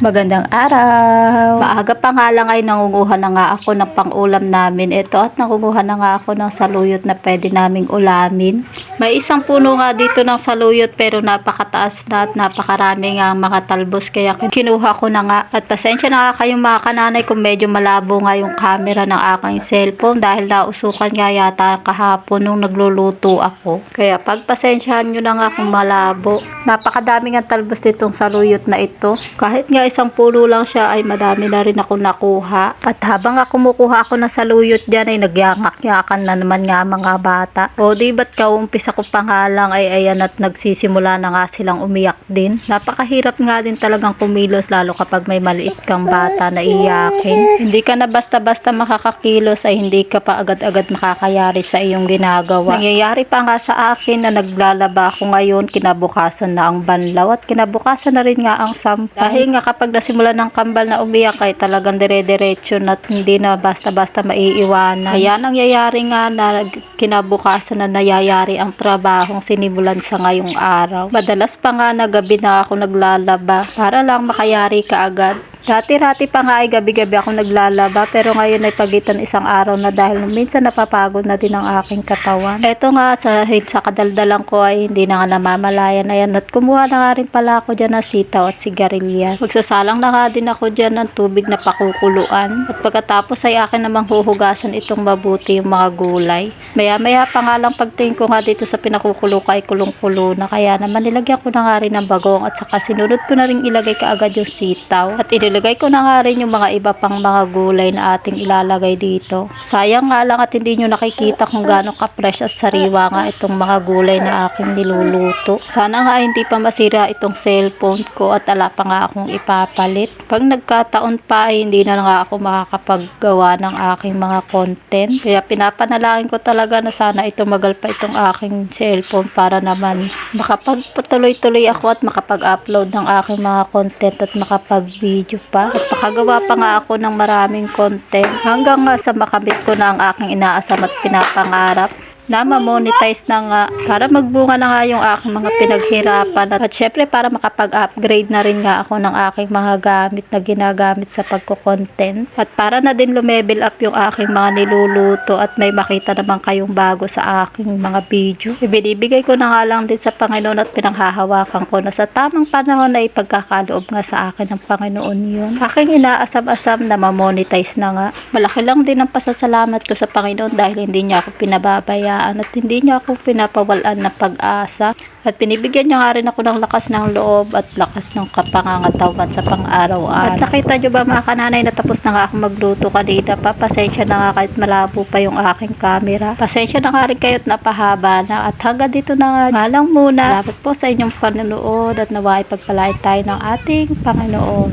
Magandang araw! Maaga pa nga lang ay nangunguha na nga ako ng pang-ulam namin. Ito at nangunguha na nga ako ng saluyot na pwede naming ulamin. May isang puno nga dito ng saluyot pero napakataas na at napakarami nga mga talbos. Kaya kinuha ko na nga. At pasensya na nga kayong mga kananay kung medyo malabo nga yung camera ng aking cellphone dahil nausukan nga yata kahapon nung nagluluto ako. Kaya pagpasensyahan nyo na nga kung malabo. Napakadami nga talbos ditong saluyot na ito. Kahit nga isang puno lang siya ay madami na rin ako nakuha. At habang nga kumukuha ako ng saluyot dyan ay nagyangak-yakan na naman nga mga bata. O di ba't kaumpisa ko pa nga lang ay ayan at nagsisimula na nga silang umiyak din. Napakahirap nga din talagang kumilos lalo kapag may maliit kang bata na iyakin. Hindi ka na basta-basta makakakilos ay hindi ka pa agad-agad makakayari sa iyong ginagawa. Nangyayari pa nga sa akin na naglalaba ako ngayon, kinabukasan na ang banlaw at kinabukasan na rin nga ang sampay. Dahil nga kapag nasimula ng kambal na umiyak ay talagang dire-diretso at hindi na basta-basta maiiwanan. Kaya nangyayari nga na kinabukasan na nayayari ang trabahong sinimulan sa ngayong araw. Madalas pa nga na gabi na ako naglalaba para lang makayari ka agad. Dati-rati pa nga ay gabi-gabi ako naglalaba pero ngayon ay pagitan isang araw na dahil minsan napapagod na din ang aking katawan. Eto nga sa kadaldalan ko ay hindi na nga namamalayan. Ayan at kumuha na nga rin pala ako dyan ng sitaw at sigarilyas. Magsasalang na nga din ako dyan ng tubig na pakukuluan. At pagkatapos ay akin namang huhugasan itong mabuti yung mga gulay. Maya-maya pa nga lang pagtingin ko nga dito sa pinakukulo ko ay kulong-kulo na. Kaya naman nilagyan ko na nga rin ng bagong at saka sinunod ko na rin ilagay kaagad yung sitaw. At ilagay ko na nga rin yung mga iba pang mga gulay na ating ilalagay dito. Sayang nga lang at hindi nyo nakikita kung gaano ka-fresh at sariwa nga itong mga gulay na aking niluluto. Sana nga hindi pa masira itong cellphone ko at ala pa nga akong ipapalit. Pag nagkataon pa ay hindi na nga ako makakapaggawa ng aking mga content. Kaya pinapanalangin ko talaga na sana tumagal pa itong aking cellphone para naman makapagpatuloy-tuloy ako at makapag-upload ng aking mga content at makapag-video pa at makagawa pa nga ako ng maraming content hanggang sa makamit ko na ang aking inaasam at pinapangarap na ma-monetize na nga para magbunga na nga yung aking mga pinaghirapan at syempre para makapag-upgrade na rin nga ako ng aking mga gamit na ginagamit sa pagko-content at para na din lumevel up yung aking mga niluluto at may makita naman kayong bago sa aking mga video. Ibinibigay ko na nga lang din sa Panginoon at pinanghahawakan ko na sa tamang panahon na ipagkakaloob nga sa akin ng Panginoon yun. Aking inaasam-asam na ma-monetize na nga. Malaki lang din ang pasasalamat ko sa Panginoon dahil hindi niya ako pinababayaan at hindi niya ako pinapawalan ng pag-asa at pinibigyan niya nga rin ako ng lakas ng loob at lakas ng kapangangatawan sa pang-araw-araw. At nakita niyo ba mga kananay na tapos na nga ako magluto kanina pa, pasensya na nga kahit malabo pa yung aking camera. Pasensya na nga rin kayo at napahaba na at hanggang dito na nga lang muna. Salamat po sa inyong panonood at naway pagpalain tayo ng ating Panginoon.